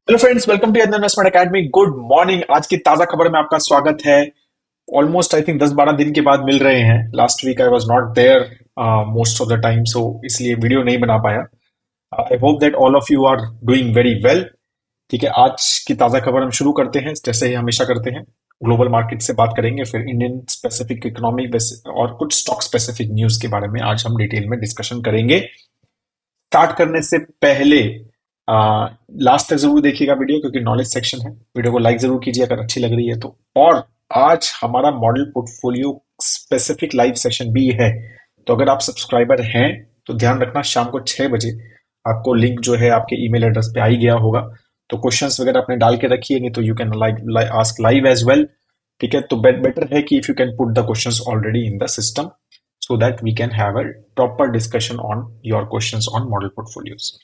Hello friends, welcome to investment academy. Good morning. आज की ताजा खबर में आपका स्वागत है। ऑलमोस्ट आई थिंक 10-12 दिन के बाद मिल रहे हैं। Last week I was not there most of the time, so इसलिए वीडियो नहीं बना पाया। I hope that all of you are doing very well. ठीक है, आज की ताजा खबर हम शुरू करते हैं जैसे ही हमेशा करते हैं। ग्लोबल मार्केट से बात करेंगे, फिर इंडियन स्पेसिफिक इकोनॉमिक और कुछ स्टॉक स्पेसिफिक न्यूज के बारे में आज हम डिटेल में डिस्कशन करेंगे। स्टार्ट करने से पहले लास्ट तक जरूर देखिएगा वीडियो, क्योंकि नॉलेज सेक्शन है। वीडियो को लाइक जरूर कीजिए अगर अच्छी लग रही है तो। और आज हमारा model portfolio specific live session भी है, तो अगर आप सब्सक्राइबर हैं तो ध्यान रखना, शाम को 6 बजे आपको लिंक जो है आपके ईमेल एड्रेस पे आ ही गया होगा। तो क्वेश्चंस वगैरह अपने डाल के रखिए, नहीं तो you can ask live as well. ठीक है, तो बेटर है कि if you can put the questions already in the system, so that we can have a proper discussion on your questions on model portfolios।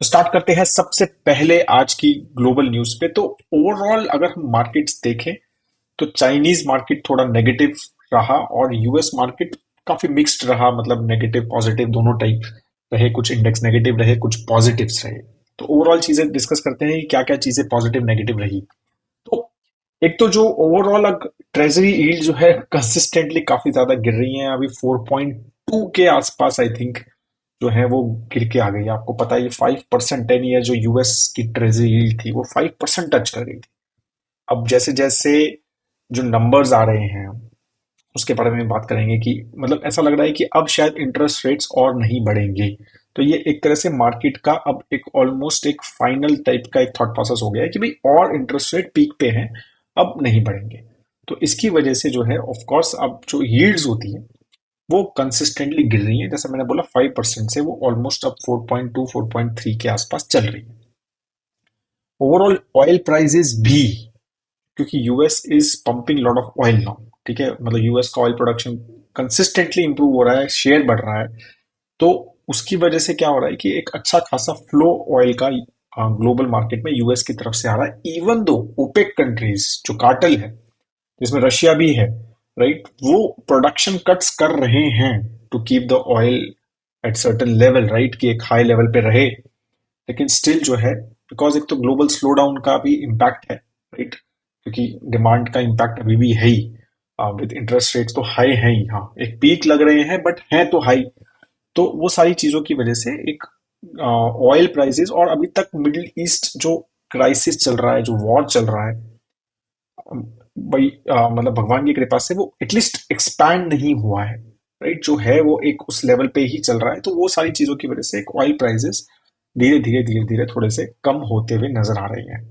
तो start करते हैं सबसे पहले आज की ग्लोबल न्यूज पे। तो ओवरऑल अगर हम मार्केट्स देखें तो चाइनीज मार्केट थोड़ा नेगेटिव रहा और यूएस मार्केट काफी मिक्स्ड रहा, मतलब नेगेटिव पॉजिटिव दोनों टाइप रहे। कुछ इंडेक्स नेगेटिव रहे, कुछ पॉजिटिव्स रहे। तो ओवरऑल चीजें डिस्कस करते हैं कि क्या क्या चीजें पॉजिटिव नेगेटिव रही। तो एक तो जो ओवरऑल ट्रेजरी यील्ड जो है कंसिस्टेंटली काफी ज्यादा गिर रही है। अभी 4.2 के आसपास आई थिंक जो है वो गिर के आ गई है। आपको पता है ये 5% 10 ईयर जो यूएस की ट्रेजरी यील्ड थी वो 5% टच कर गई थी। अब जैसे जैसे जो नंबर्स आ रहे हैं उसके बारे में बात करेंगे कि मतलब ऐसा लग रहा है कि अब शायद इंटरेस्ट रेट्स और नहीं बढ़ेंगे। तो ये एक तरह से मार्केट का अब एक ऑलमोस्ट एक फाइनल टाइप का एक थॉट प्रोसेस हो गया है कि भाई और इंटरेस्ट रेट पीक पे हैं, अब नहीं बढ़ेंगे। तो इसकी वजह से जो है ऑफ कोर्स अब जो यील्ड्स होती है वो कंसिस्टेंटली गिर रही है। जैसे मैंने बोला 5% से वो ऑलमोस्ट अब 4.2 4.3 के आसपास चल रही है। ओवरऑल ऑयल प्राइसेस भी, क्योंकि US is pumping lot of oil now. ठीक है, मतलब यूएस का ऑयल प्रोडक्शन कंसिस्टेंटली इंप्रूव हो रहा है, शेयर बढ़ रहा है। तो उसकी वजह से क्या हो रहा है कि एक अच्छा खासा फ्लो ऑयल का ग्लोबल मार्केट में यूएस की तरफ से आ रहा है। इवन दो ओपेक कंट्रीज जो कार्टेल है जिसमें रशिया भी है, राइट, वो प्रोडक्शन कट्स कर रहे हैं to keep the oil at certain level, right, कि एक हाई लेवल पे रहे। लेकिन स्टिल जो है, बिकॉज एक तो ग्लोबल स्लो डाउन का भी इम्पैक्ट है, राइट, क्योंकि डिमांड का इम्पैक्ट अभी भी है ही। विद इंटरेस्ट रेट्स तो हाई है ही, हाँ एक पीक लग रहे हैं बट हैं तो हाई। तो वो सारी चीजों की वजह से एक ऑयल प्राइसेस और अभी तक मिडिल ईस्ट जो क्राइसिस चल रहा है, जो वॉर चल रहा है, भाई मतलब भगवान की कृपा से वो एटलीस्ट एक्सपैंड नहीं हुआ है, राइट, जो है वो एक उस लेवल पे ही चल रहा है। तो वो सारी चीजों की वजह से एक ऑयल प्राइसेस धीरे धीरे धीरे धीरे थोड़े से कम होते हुए नजर आ रही हैं।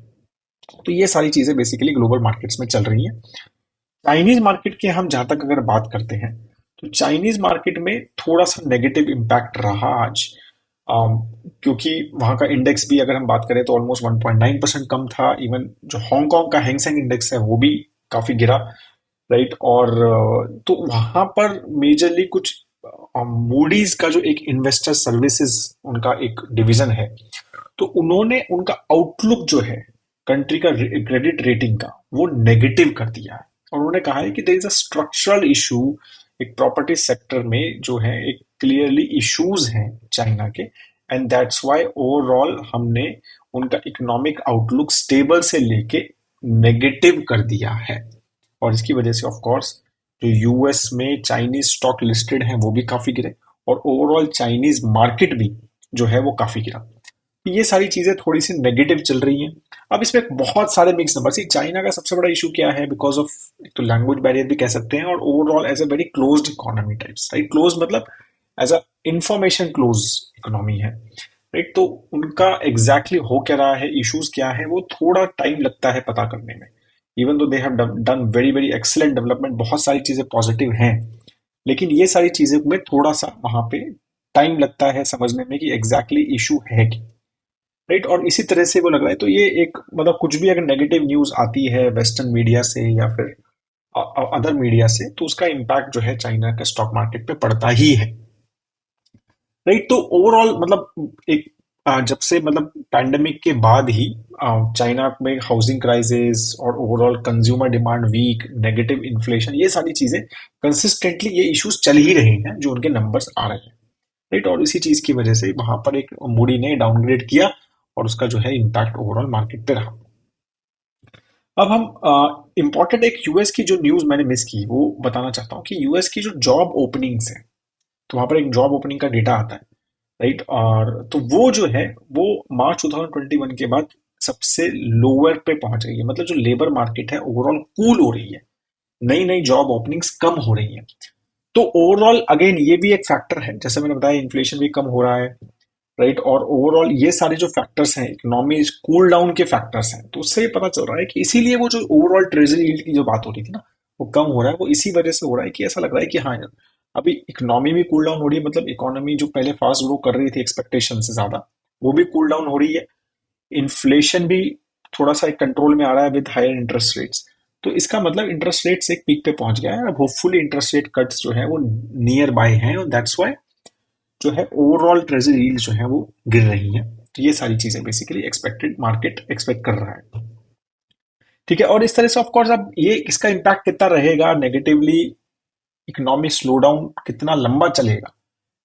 तो ये सारी चीजें बेसिकली ग्लोबल मार्केट्स में चल रही हैं। चाइनीज मार्केट की हम जहां तक अगर बात करते हैं तो चाइनीज मार्केट में थोड़ा सा नेगेटिव इम्पैक्ट रहा आज। अम, क्योंकि वहां का इंडेक्स भी अगर हम बात करें तो ऑलमोस्ट 1.9% कम था। इवन जो हांगकांग का हैंगसेंग इंडेक्स है वो भी काफी गिरा, राइट। और तो वहां पर मेजरली कुछ मूडीज का जो एक इन्वेस्टर सर्विसेज उनका एक डिवीजन है, तो उन्होंने उनका आउटलुक जो है कंट्री का क्रेडिट रेटिंग का वो नेगेटिव कर दिया है। और उन्होंने कहा है कि there is a structural issue एक प्रॉपर्टी सेक्टर में जो है, एक क्लियरली इश्यूज हैं चाइना के, एंड दैट्स व्हाई ओवरऑल हमने उनका इकोनॉमिक आउटलुक स्टेबल से लेके नेगेटिव कर दिया है। और इसकी वजह से ऑफ कोर्स जो यूएस में चाइनीज स्टॉक लिस्टेड हैं वो भी काफी गिरे, और ओवरऑल चाइनीज मार्केट भी जो है वो काफी गिरा। ये सारी चीजें थोड़ी सी नेगेटिव चल रही हैं। अब इसमें बहुत सारे मिक्स नंबर। सी चाइना का सबसे बड़ा इशू क्या है, बिकॉज ऑफ एक तो लैंग्वेज बैरियर भी कह सकते हैं, और overall as a very closed economy types, right, close मतलब as a information close economy है, राइट। तो उनका एग्जैक्टली हो क्या रहा है, इश्यूज क्या है, वो थोड़ा टाइम लगता है पता करने में। Even though they have done very very excellent development, बहुत सारी चीजें पॉजिटिव हैं, लेकिन ये सारी चीजें में थोड़ा सा वहां पे टाइम लगता है समझने में कि एग्जैक्टली इशू है कि, राइट। और इसी तरह से वो लग रहा है। तो ये एक मतलब कुछ भी अगर नेगेटिव न्यूज आती है वेस्टर्न मीडिया से या फिर अदर मीडिया से, तो उसका इम्पैक्ट जो है चाइना के स्टॉक मार्केट पे पड़ता ही है, राइट। तो ओवरऑल मतलब एक जब से मतलब पैंडेमिक के बाद ही चाइना में हाउसिंग क्राइसिस और overall consumer demand weak, negative inflation, ये सारी चीजें कंसिस्टेंटली ये इश्यूज चल ही रहे हैं जो उनके नंबर्स आ रहे हैं, राइट। और इसी चीज की वजह से वहां पर एक मूडी ने डाउनग्रेड किया और उसका जो है इम्पैक्ट ओवरऑल मार्केट पे रहा। अब हम इम्पोर्टेंट एक यूएस की जो न्यूज मैंने मिस की वो बताना चाहता हूँ कि यूएस की जो जॉब ओपनिंग्स है, तो वहां पर एक जॉब ओपनिंग का डेटा आता है, राइट। और तो वो जो है वो मार्च 2021 के बाद सबसे लोअर पे पहुंच गई है, मतलब जो लेबर मार्केट है ओवरऑल कूल हो रही है, नई नई जॉब ओपनिंग्स कम हो रही है। तो ओवरऑल अगेन ये भी एक फैक्टर है, जैसे मैंने बताया इन्फ्लेशन भी कम हो रहा है, राइट। और ओवरऑल ये सारे जो फैक्टर्स हैं, इकोनॉमी कूल डाउन के फैक्टर्स हैं, तो उससे ये पता चल रहा है कि इसीलिए वो जो ओवरऑल ट्रेजरी यील्ड की जो बात हो रही थी ना, वो कम हो रहा है, वो इसी वजह से हो रहा है कि ऐसा लग रहा है कि हाँ यार, अभी इकोनॉमी भी कूल डाउन हो रही है, मतलब इकोनॉमी जो पहले फास्ट ग्रो कर रही थी एक्सपेक्टेशन से ज्यादा, वो भी कूल डाउन हो रही है। इन्फ्लेशन भी थोड़ा सा एक कंट्रोल में आ रहा है विद हायर इंटरेस्ट रेट्स। तो इसका मतलब इंटरेस्ट रेट्स एक पीक पे पहुंच गया है, अब होपफुली इंटरेस्ट रेट कट्स जो है वो नियर बाय हैं, और दैट्स व्हाई जो है ओवरऑल ट्रेजरी यील्ड जो है वो गिर रही है। तो ये सारी चीजें बेसिकली एक्सपेक्टेड मार्केट एक्सपेक्ट कर रहा है। ठीक है, और इस तरह से ऑफ कोर्स अब ये इसका इम्पैक्ट कितना रहेगा नेगेटिवली, इकोनॉमिक स्लो डाउन कितना लंबा चलेगा,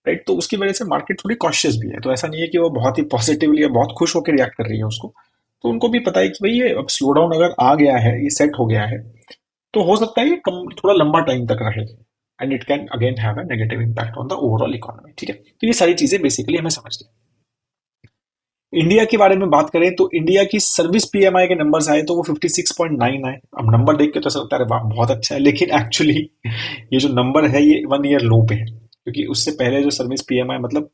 राइट। तो उसकी वजह से मार्केट थोड़ी कॉशियस भी है, तो ऐसा नहीं है कि वो बहुत ही पॉजिटिवली या बहुत खुश होकर रिएक्ट कर रही है उसको। तो उनको भी पता है कि भाई ये अब स्लो डाउन अगर आ गया है, ये सेट हो गया है, तो हो सकता है ये कम थोड़ा लंबा टाइम तक रहे, and it can again have a negative impact on the overall economy. ठीक है, तो ये सारी चीजें बेसिकली हमें समझनी है। इंडिया के बारे में बात करें तो इंडिया की सर्विस पीएमआई के नंबर्स आए तो वो 56.9 आए। अब नंबर देख के तो ऐसा लगता है वाह बहुत अच्छा है, लेकिन एक्चुअली ये जो नंबर है ये 1 ईयर लो पे है, क्योंकि उससे पहले जो सर्विस पीएमआई मतलब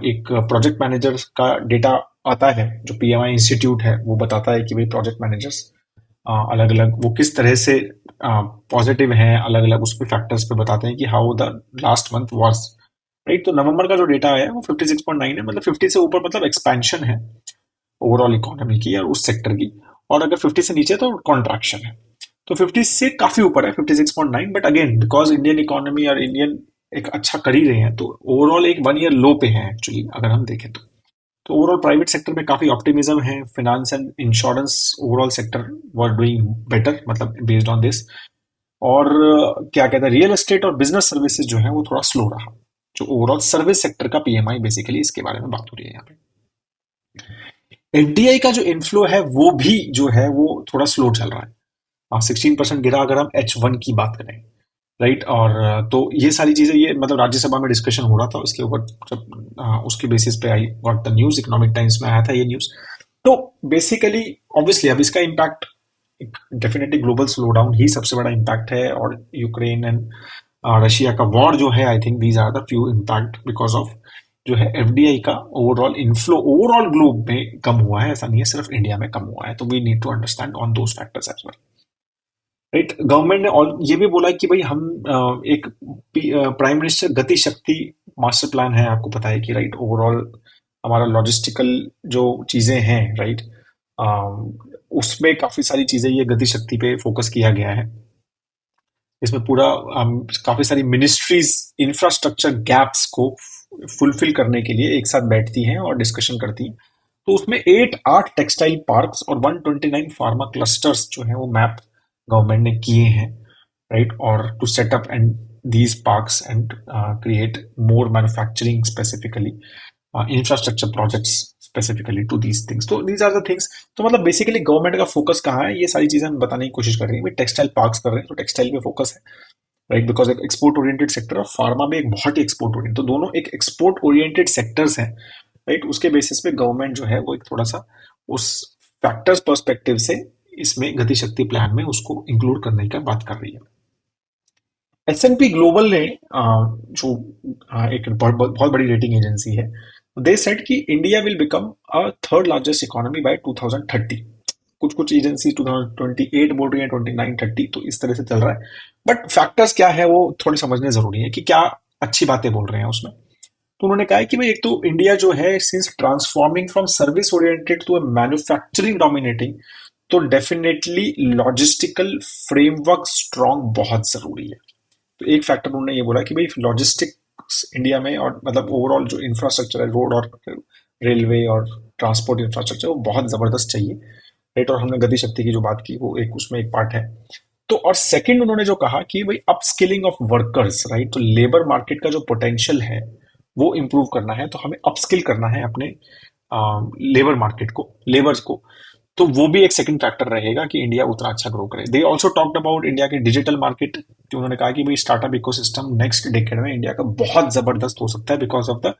एक प्रोजेक्ट मैनेजर का डेटा आता है, जो पीएमआई इंस्टीट्यूट है वो बताता है कि भाई प्रोजेक्ट मैनेजर्स अलग अलग वो किस तरह से पॉजिटिव हैं, अलग अलग उस पर फैक्टर्स पे बताते हैं कि how the last month was, right. तो नवंबर का जो डेटा आया है वो 56.9 है, मतलब 50 से ऊपर मतलब एक्सपेंशन है ओवरऑल इकोनॉमी की और उस सेक्टर की, और अगर 50 से नीचे तो कॉन्ट्रैक्शन है। तो 50 से काफी ऊपर है 56.9, but again because Indian economy और इंडियन एक अच्छा कर ही रहे हैं, तो ओवरऑल एक 1 ईयर लो पे है एक्चुअली अगर हम देखें तो ओवरऑल प्राइवेट सेक्टर में काफी ऑप्टिमिज्म है, finance and insurance overall sector were doing better, मतलब बेस्ड ऑन दिस। और क्या कहते हैं, रियल एस्टेट और बिजनेस सर्विसेज जो है वो थोड़ा स्लो रहा, जो ओवरऑल सर्विस सेक्टर का पीएमआई बेसिकली इसके बारे में बात हो रही है यहाँ पे। एफडीआई का जो इनफ्लो है वो भी जो है वो थोड़ा स्लो चल रहा है, 16% गिरा अगर हम H1 की बात करें, राइट। और तो ये सारी चीजें ये मतलब राज्यसभा में डिस्कशन हो रहा था उसके ऊपर, जब उसके बेसिस पे I got the news, economic times में आया था ये न्यूज। तो बेसिकली ऑब्वियसली अब इसका impact definitely global slow down ही सबसे बड़ा इम्पैक्ट है, और यूक्रेन एंड रशिया का वॉर जो है, I think these are the few impact because of जो है एफडीआई का ओवरऑल इनफ्लो ओवरऑल ग्लोब में कम हुआ है, ऐसा नहीं है सिर्फ इंडिया में कम हुआ है, तो we need to understand on those factors as well, right. Government ने और ये भी बोला कि भाई हम एक प्राइम मिनिस्टर गति शक्ति मास्टर प्लान है, आपको पता है कि राइट ओवरऑल हमारा लॉजिस्टिकल जो चीजें हैं, राइट, उसमें काफी सारी चीजें ये गति शक्ति पे फोकस किया गया है। इसमें पूरा काफी सारी मिनिस्ट्रीज इंफ्रास्ट्रक्चर गैप्स को फुलफिल करने के लिए एक साथ बैठती हैं और डिस्कशन करती हैं। तो उसमें 8 टेक्सटाइल पार्क्स और 129 फार्मा क्लस्टर्स जो है वो मैप गवर्नमेंट ने किए हैं, राइट। और to set up and these parks and create more manufacturing specifically infrastructure projects specifically to these things, तो दीज आर द थिंग्स। तो मतलब बेसिकली गवर्नमेंट का फोकस कहाँ है, ये सारी चीजें हम बताने की कोशिश कर रही हैं। टेक्सटाइल पार्क्स कर रहे हैं तो टेक्सटाइल पे फोकस है, राइट, बिकॉज एक एक्सपोर्ट ओरिएंटेड सेक्टर और फार्मा भी एक बहुत ही एक्सपोर्ट ओरिएंटेड, तो दोनों एक एक्सपोर्ट ओरिएंटेड सेक्टर्स हैं, राइट। उसके बेसिस पे गवर्नमेंट जो है वो एक थोड़ा सा उस फैक्टर्स पर्सपेक्टिव से इसमें गति शक्ति प्लान में उसको इंक्लूड करने का बात कर रही है। S&P ग्लोबल ने जो एक बहुत बड़ी रेटिंग एजेंसी है, दे सेड कि India will become a third largest economy bye 2030। कुछ कुछ एजेंसी 2028 बोल रही है, 29 30, तो इस तरह से चल रहा है। बट फैक्टर्स क्या है वो थोड़े समझने जरूरी है कि क्या अच्छी बातें बोल रहे हैं उसमें। तो उन्होंने कहा है कि भाई एक तो इंडिया जो है since transforming from service oriented to manufacturing dominating, तो डेफिनेटली लॉजिस्टिकल फ्रेमवर्क स्ट्रांग बहुत जरूरी है। तो एक फैक्टर उन्होंने ये बोला कि भाई लॉजिस्टिक्स इंडिया में और मतलब ओवरऑल जो इंफ्रास्ट्रक्चर है, रोड और रेलवे और ट्रांसपोर्ट इंफ्रास्ट्रक्चर, वो बहुत जबरदस्त चाहिए, राइट। और हमने गति शक्ति की जो बात की वो एक उसमें एक पार्ट है। तो और सेकंड उन्होंने जो कहा कि भाई अपस्किलिंग ऑफ वर्कर्स, राइट, तो लेबर मार्केट का जो पोटेंशियल है वो इम्प्रूव करना है, तो हमें अपस्किल करना है अपने लेबर मार्केट को, लेबर्स को, तो वो भी एक सेकंड फैक्टर रहेगा कि इंडिया उतना अच्छा ग्रो करे। They also talked about India के डिजिटल मार्केट, जो उन्होंने कहा कि भाई स्टार्टअप इकोसिस्टम नेक्स्ट डेकेड में इंडिया का बहुत जबरदस्त हो सकता है because of the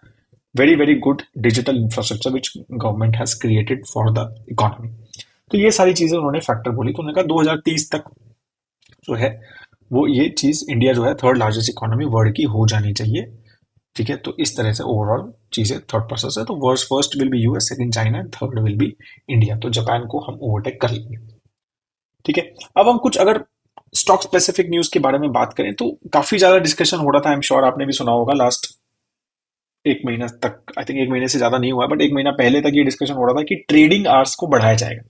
very very good digital infrastructure which government has created for the economy. तो ये सारी चीजें उन्होंने फैक्टर बोली, तो उन्होंने कहा 2030 तक जो है वो ये चीज, इंडिया जो है थर्ड लार्जेस्ट इकोनॉमी वर्ल्ड की हो जानी चाहिए। ठीक है, तो इस तरह से ओवरऑल चीजें थॉट प्रोसेस है। तो world first will be US, second China and third will be India. तो जापान को हम ओवरटेक कर लेंगे। ठीक है, अब हम कुछ अगर स्टॉक स्पेसिफिक न्यूज के बारे में बात करें तो काफी ज्यादा डिस्कशन हो रहा था, आई एम श्योर आपने भी सुना होगा। लास्ट एक महीना तक, आई थिंक एक महीने से ज्यादा नहीं हुआ, बट एक महीना पहले तक ये डिस्कशन हो रहा था कि ट्रेडिंग आवर्स को बढ़ाया जाएगा।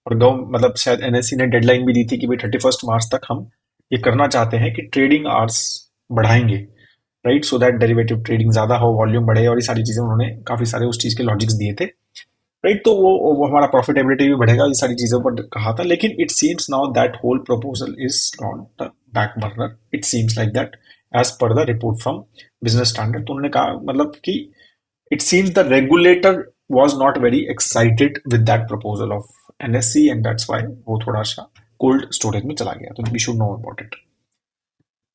और गव मतलब शायद एनएससी ने डेडलाइन भी दी थी कि भाई 31 मार्च तक हम ये करना चाहते हैं कि ट्रेडिंग आवर्स बढ़ाएंगे, right, so that derivative trading ज्यादा हो, वॉल्यूम बढ़े, और ये सारी चीजें उन्होंने काफी सारे उस चीज के लॉजिक्स दिए थे, राइट। तो वो हमारा प्रॉफिटेबिलिटी भी बढ़ेगा, ये सारी चीजों पर कहा था। लेकिन it seems now that whole proposal is not back burner, it seems like that as per the report from Business Standard. तो उन्होंने कहा मतलब कि it seems the regulator was not very excited with that proposal of NSC and that's why वो थोड़ा सा cold storage में चला गया। तो we should know about it.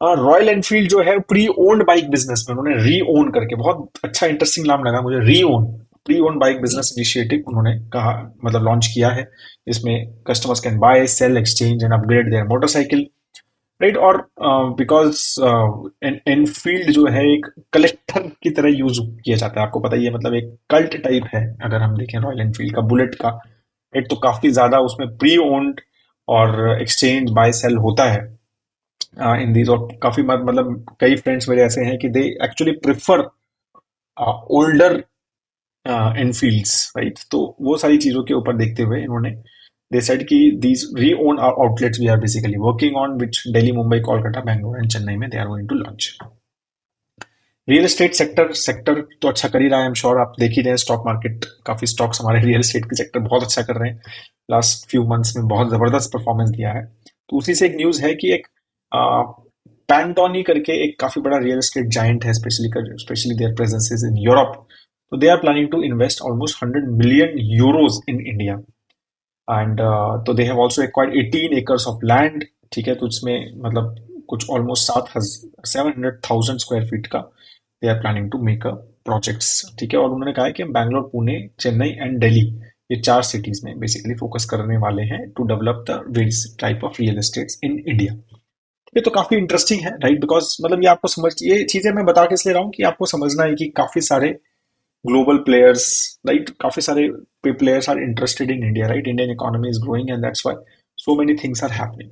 Royal Enfield जो है प्री ओन्ड बाइक बिजनेस में उन्होंने री ओन करके, बहुत अच्छा इंटरेस्टिंग नाम लगा मुझे, re own, pre owned bike business initiative उन्होंने कहा, मतलब लॉन्च किया है। इसमें customers can buy, sell, exchange and upgrade their motorcycle, right. और बिकॉज एनफील्ड जो है एक कलेक्टर की तरह यूज किया जाता है, आपको पता ही है, मतलब एक कल्ट टाइप है अगर हम देखें रॉयल एनफील्ड का, बुलेट का, राइट। तो काफी ज्यादा उसमें प्री ओन्ड और एक्सचेंज बाय सेल होता है इन दीज। और काफी मतलब कई फ्रेंड्स मेरे ऐसे हैं कि they actually prefer older Enfields, right. तो वो सारी चीजों के ऊपर देखते हुए इन्होंने they said कि these re-owned outlets we are basically working on, which Delhi, Mumbai, Kolkata, Bangalore and Chennai में they are going to launch। Real estate sector तो अच्छा कर ही रहा है, आई एम श्योर आप देख ही रहे हैं स्टॉक मार्केट, काफी स्टॉक्स हमारे रियल एस्टेट के सेक्टर बहुत अच्छा कर रहे हैं, लास्ट फ्यू मंथ्स में बहुत जबरदस्त परफॉर्मेंस दिया है। तो उसी से एक न्यूज है कि एक पैंटोनी करके एक काफी बड़ा रियल एस्टेट जाइंट है, specially there presence is in Europe. तो they are planning to invest almost 100 million euros in India and तो they have also acquired 18 acres of land. ठीक है, तो इसमें मतलब कुछ ऑलमोस्ट 700,000 स्क्वायर फीट का they are planning to make a projects. ठीक है, और उन्होंने कहा है कि हम बैंगलोर, पुणे, चेन्नई एंड दिल्ली, ये 4 सिटीज में बेसिकली फोकस करने वाले हैं to develop the various type of real estates in India. ये तो काफी इंटरेस्टिंग है, राइट, बिकॉज मतलब ये आपको समझ, ये चीजें मैं बता के इसलिए रहा हूँ कि आपको समझना है कि काफी सारे global players, right? काफी सारे players are interested in India, right? Indian economy is growing and that's why so many things are happening.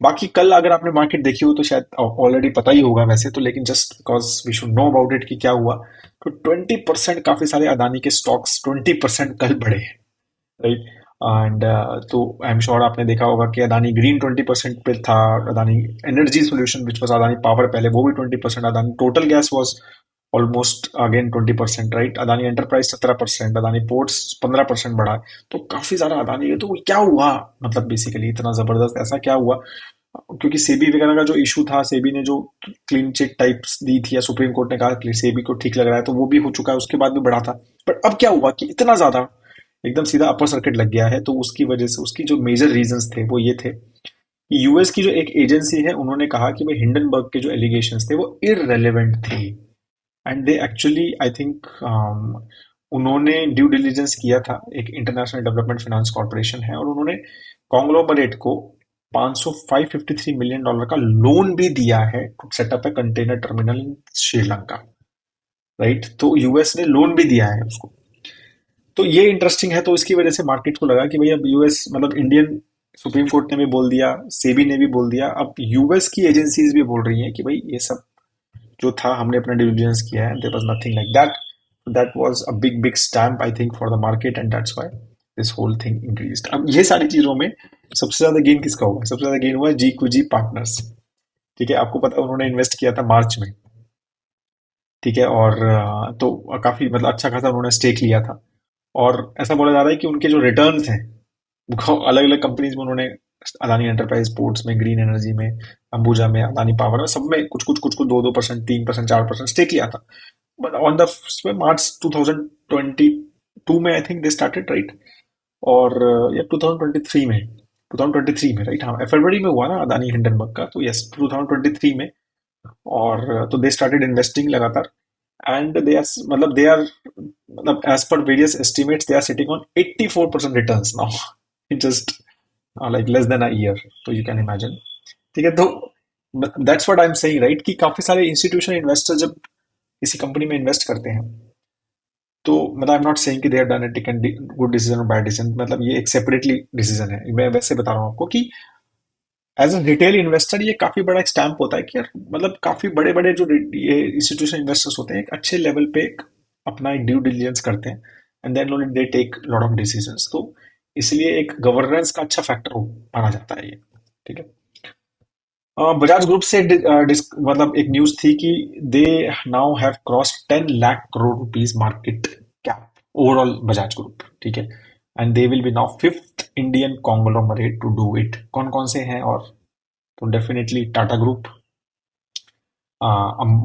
बाकी कल अगर आपने मार्केट देखी हो तो शायद ऑलरेडी पता ही होगा वैसे तो, लेकिन just because we should know about it कि क्या हुआ। तो 20% काफी सारे अदानी के स्टॉक्स 20% कल बढ़े, राइट। एंड तो आई एम श्योर आपने देखा होगा कि अदानी ग्रीन 20% पे था, Adani energy solution which was Adani power पहले वो भी 20%, Adani total gas was almost again 20%, right. Adani enterprise 17%, Adani ports 15% बढ़ा। तो काफी ज्यादा अदानी है। तो क्या हुआ, मतलब बेसिकली इतना जबरदस्त ऐसा क्या हुआ? क्योंकि सेबी वगैरह का जो इशू था, सेबी ने जो क्लीन चिट टाइप्स दी थी या सुप्रीम कोर्ट ने कहा कि सेबी को ठीक लग रहा है, तो वो भी हो चुका है, उसके बाद भी बढ़ा था। बट अब क्या हुआ कि इतना ज्यादा एकदम सीधा अपर सर्किट लग गया है? तो उसकी वजह से उसकी जो मेजर रीजंस थे वो ये थे कि यूएस की जो एक एजेंसी है उन्होंने कहा कि भाई हिंडनबर्ग के जो एलिगेशंस थे वो इररेलेवेंट थे and they actually I think उन्होंने ड्यू डिलिजेंस किया था, एक इंटरनेशनल डेवलपमेंट फाइनेंस कॉर्पोरेशन है, और उन्होंने कॉन्ग्लोमरेट को 553 मिलियन डॉलर का लोन भी दिया है to setup a container terminal in Sri Lanka, right. तो यूएस ने लोन भी दिया है उसको। तो ये इंटरेस्टिंग है। तो इसकी वजह से मार्केट को लगा कि भाई अब यूएस, मतलब इंडियन सुप्रीम कोर्ट ने भी बोल दिया, सेबी ने भी बोल दिया, अब यूएस की एजेंसीज भी बोल रही हैं कि भाई ये सब जो था हमने अपना डिलिजेंस किया है, there was nothing like that, that was a big big stamp I think for the market and that's why this whole thing increased. अब ये सारी चीजों में सबसे ज्यादा गेन किसका हुआ? सबसे ज्यादा गेन हुआ जी क्यू जी पार्टनर्स। ठीक है, आपको पता है उन्होंने इन्वेस्ट किया था मार्च में, ठीक है, और तो काफी मतलब अच्छा खासा उन्होंने स्टेक लिया था, और ऐसा बोला जा रहा है कि उनके जो रिटर्न्स हैं अलग अलग कंपनीज में उन्होंने, अदानी एंटरप्राइज पोर्ट्स में, ग्रीन एनर्जी में, अंबुजा में, अदानी पावर में, सब में कुछ कुछ कुछ कुछ 2-2%, 3%, 4% स्टेक लिया था। ऑन द मार्च 2022 में I think they started, right? और या 2023 में, 2023 में, राइट? हाँ, फरवरी में हुआ ना अदानी हिंडनबर्ग का, तो यस 2023 में। और तो दे स्टार्टेड इन्वेस्टिंग लगातार, एंड दे आर मतलब दे आर मतलब as per various estimates they are sitting on 84% returns now in just like less than a year. तो यू कैन इमेजिन। ठीक है, तो that's what I am saying, right? कि काफी सारे institutional investor जब किसी कंपनी में इन्वेस्ट करते हैं, तो मतलब आई एम नॉट सेइंग कि they have done it, taken good decision और बैड डिसीजन, मतलब ये एक सेपरेटली डिसीजन है। मैं वैसे बता रहा हूँ आपको कि एज अ रिटेल इन्वेस्टर ये काफी बड़ा एक स्टैम्प होता है कि यार मतलब काफी बड़े बड़े जो ये इंस्टीट्यूशन इन्वेस्टर्स होते हैं एक अच्छे लेवल पे अपना एक ड्यू डिलिजेंस करते हैं, and then only they take lot of decisions. तो इसलिए एक गवर्नेंस का अच्छा फैक्टर माना जाता है ये। ठीक है। बजाज ग्रुप से मतलब एक न्यूज थी कि they now have cross 10 lakh crore rupees market cap, overall Bajaj group. ठीक है। And they will be now fifth Indian conglomerate to do it. कौन कौन से हैं? और तो डेफिनेटली टाटा ग्रुप,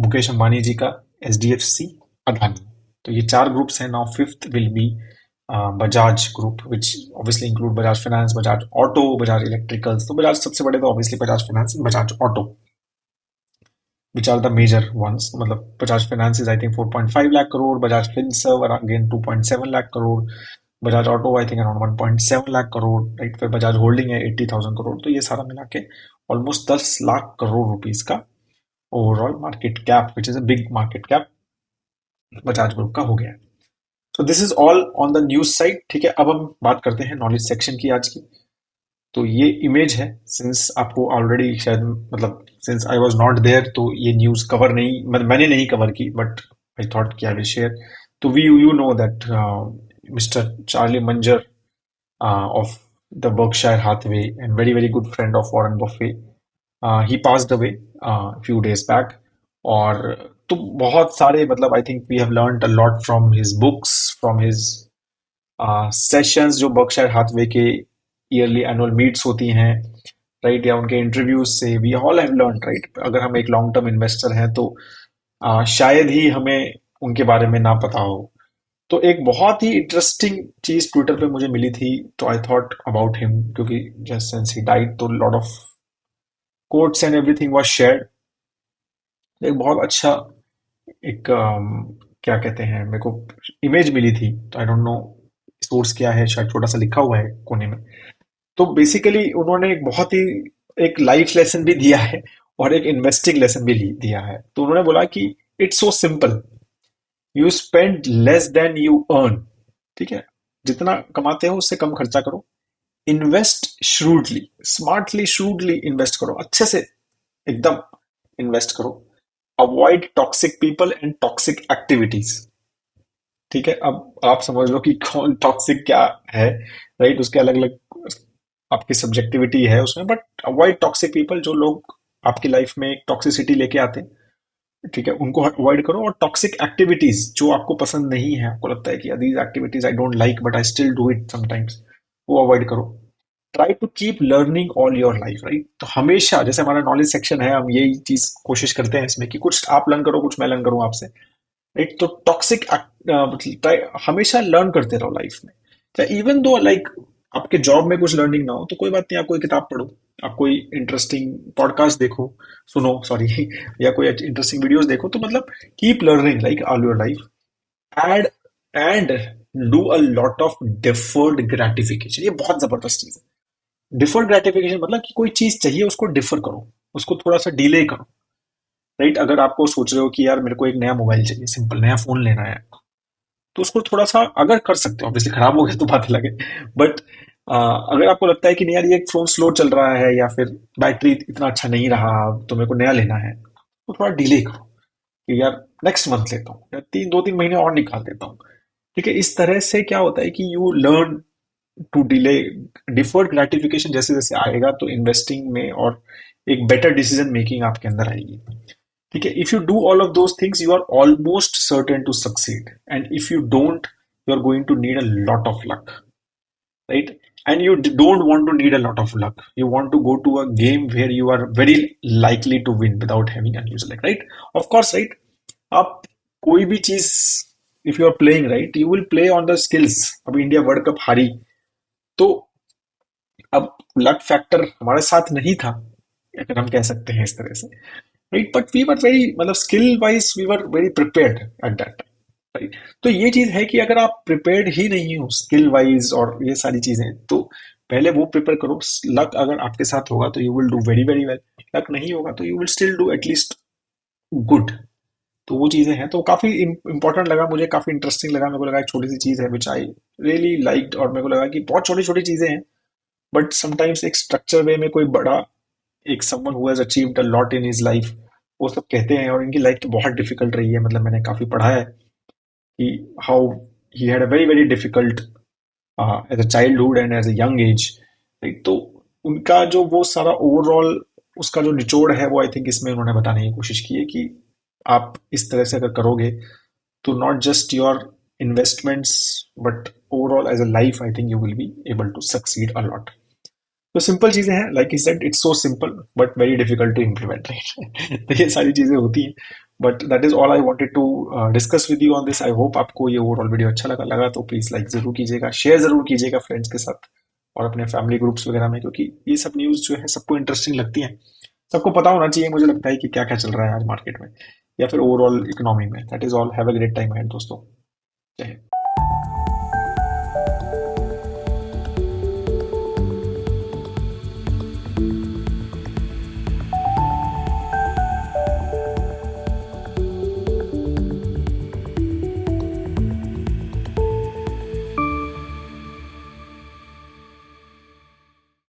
मुकेश अंबानी जी का एचडीएफसी, अदानी। तो ये चार ग्रुप्स हैं। Now fifth will be Bajaj group, which obviously include Bajaj finance, Bajaj auto, Bajaj electricals. तो बजाज सबसे बड़े तो obviously Bajaj finance, Bajaj auto, which are the major ones. मतलब Bajaj finance is I think 4.5 lakh crore, Bajaj Finserv again 2.7 lakh crore, Bajaj auto I think around 1.7 lakh crore, right? फिर Bajaj holding है 80,000 करोड़। तो ये सारा मिला के ऑलमोस्ट 10 लाख करोड़ रुपीज का overall market cap, which is a big market cap, Bajaj group का हो गया। So this is all on the news side. ठीक है, अब हम बात करते हैं नॉलेज सेक्शन की आज की। तो ये इमेज है, सिंस आपको ऑलरेडी शायद मतलब since I was not there, तो ये न्यूज़ कवर नहीं, मतलब मैंने नहीं कवर की, बट आई थॉट कि आई विल शेयर। तो we you know that mister Charlie Munger of the Berkshire Hathaway and very very good friend of Warren Buffett, he passed away few days back। और तो बहुत सारे मतलब I think we have learned a lot from his books, from his sessions जो Berkshire Hathaway के yearly annual meets होती हैं, right? या उनके इंटरव्यूज से we all have learn, right? अगर हम एक लॉन्ग टर्म इन्वेस्टर हैं तो शायद ही हमें उनके बारे में ना पता हो। तो एक बहुत ही इंटरेस्टिंग चीज ट्विटर पे मुझे मिली थी, तो आई थॉट अबाउट हिम, क्योंकि जस्ट सिंस ही डाइड तो lot of quotes and everything was shared. एक बहुत अच्छा एक क्या कहते हैं, मेरे को इमेज मिली थी, तो आई डोंट नो सोर्स क्या है, शायद छोटा सा लिखा हुआ है कोने में। तो बेसिकली उन्होंने एक बहुत ही एक लाइफ लेसन भी दिया है और एक इन्वेस्टिंग लेसन भी दिया है। तो उन्होंने बोला कि it's so simple, you spend less than you earn. ठीक है, जितना कमाते हो उससे कम खर्चा करो, इन्वेस्ट श्रूडली, स्मार्टली श्रूडली इन्वेस्ट करो, अच्छे से एकदम इन्वेस्ट करो, avoid toxic people and toxic activities. ठीक है, अब आप समझ लो कि कौन टॉक्सिक क्या है, राइट? उसके अलग अलग आपकी सब्जेक्टिविटी है उसमें, बट अवॉइड टॉक्सिक पीपल, जो लोग आपकी लाइफ में एक टॉक्सिसिटी लेके आते हैं, ठीक है, उनको अवॉइड करो। और टॉक्सिक एक्टिविटीज जो आपको पसंद नहीं है, आपको लगता है कि these activities I don't like but I still do it sometimes, वो अवॉइड करो। Try to keep learning all your life, right? तो हमेशा, जैसे हमारा नॉलेज सेक्शन है, हम यही चीज कोशिश करते हैं इसमें कि कुछ आप लर्न करो, कुछ मैं लर्न करूं आपसे, राइट? तो टॉक्सिक हमेशा लर्न करते रहो लाइफ में, चाहे इवन दो लाइक आपके जॉब में कुछ लर्निंग ना हो तो कोई बात नहीं, आप कोई किताब पढ़ो, आप कोई इंटरेस्टिंग पॉडकास्ट देखो, सुनो सॉरी या कोई इंटरेस्टिंग वीडियोस देखो। तो मतलब keep learning like all your life, एड and do a lot of deferred gratification. ये बहुत जबरदस्त चीज है, डिफर्ड ग्रेटिफिकेशन। मतलब कि कोई चीज चाहिए उसको डिफर करो, उसको थोड़ा सा डिले करो, राइट? अगर आपको सोच रहे हो कि यार मेरे को एक नया मोबाइल चाहिए, सिंपल नया फोन लेना है, तो उसको थोड़ा सा अगर कर सकते हो, ऑब्वियसली खराब हो गया तो बात अलग है, बट अगर आपको लगता है कि नहीं यार ये फोन स्लो चल रहा है या फिर बैटरी इतना अच्छा नहीं रहा, तो मेरे को नया लेना है, तो थोड़ा डिले करो कि यार नेक्स्ट मंथ लेता हूँ या 2-3 महीने और निकाल देता हूँ। ठीक है, इस तरह से क्या होता है कि you learn to delay, deferred gratification जैसे जैसे आएगा तो इन्वेस्टिंग में और एक बेटर डिसीजन मेकिंग आपके अंदर आएगी। ठीक है, if you do all of those things you are almost certain to succeed, and if you don't you are going to need a lot of luck, right? And you don't want to need a lot of luck, you want to go to a game where you are very likely to win without having unusual luck, right? Of course, right? आप कोई भी चीज, if you are playing right, you will play on the skills. अभी India World Cup हारी, तो अब luck factor हमारे साथ नहीं था, अगर हम कह सकते हैं इस तरह से, right. But we were very, मतलब skill wise we were very prepared at that, right. तो ये चीज है कि अगर आप प्रिपेयर्ड ही नहीं हो स्किल वाइज और ये सारी चीजें, तो पहले वो प्रिपेयर करो। लक अगर आपके साथ होगा तो you will do very very well, luck नहीं होगा तो you will still do at least good. तो वो चीजें हैं, तो काफी इंपॉर्टेंट लगा मुझे, काफी इंटरेस्टिंग लगा। मेरे को लगा एक छोटी सी चीज है विच आई रियली लाइक्ड, और मेरे को लगा कि बहुत छोटी छोटी चीजें हैं, बट समटाइम्स एक स्ट्रक्चर वे में कोई बड़ा, एक someone who has achieved a lot in his life, वो सब कहते हैं। और इनकी लाइफ तो बहुत डिफिकल्ट रही है, मतलब मैंने काफी पढ़ा है कि how he had a very very difficult as a childhood and as a young age, right. तो उनका जो वो सारा ओवरऑल, उसका जो निचोड़ है, वो आई थिंक इसमें उन्होंने बताने की कोशिश की है कि आप इस तरह से अगर करोगे तो not just your investments but overall as a life I think you will be able to succeed a lot. तो सिंपल चीजें हैं, like he said it's so simple but very difficult to implement, right. तो ये सारी चीजें होती हैं, but that is all I wanted to discuss with you on this. I hope आपको ये ओवरऑल वीडियो अच्छा लगा तो प्लीज लाइक जरूर कीजिएगा, शेयर जरूर कीजिएगा फ्रेंड्स के साथ और अपने फैमिली ग्रुप्स वगैरह में, क्योंकि ये सब न्यूज जो है सबको इंटरेस्टिंग लगती है, सबको पता होना चाहिए। मुझे लगता है कि क्या क्या चल रहा है आज मार्केट में या फिर ओवरऑल इकोनॉमी में। That is all, have a great time ahead दोस्तों। जय हिंद।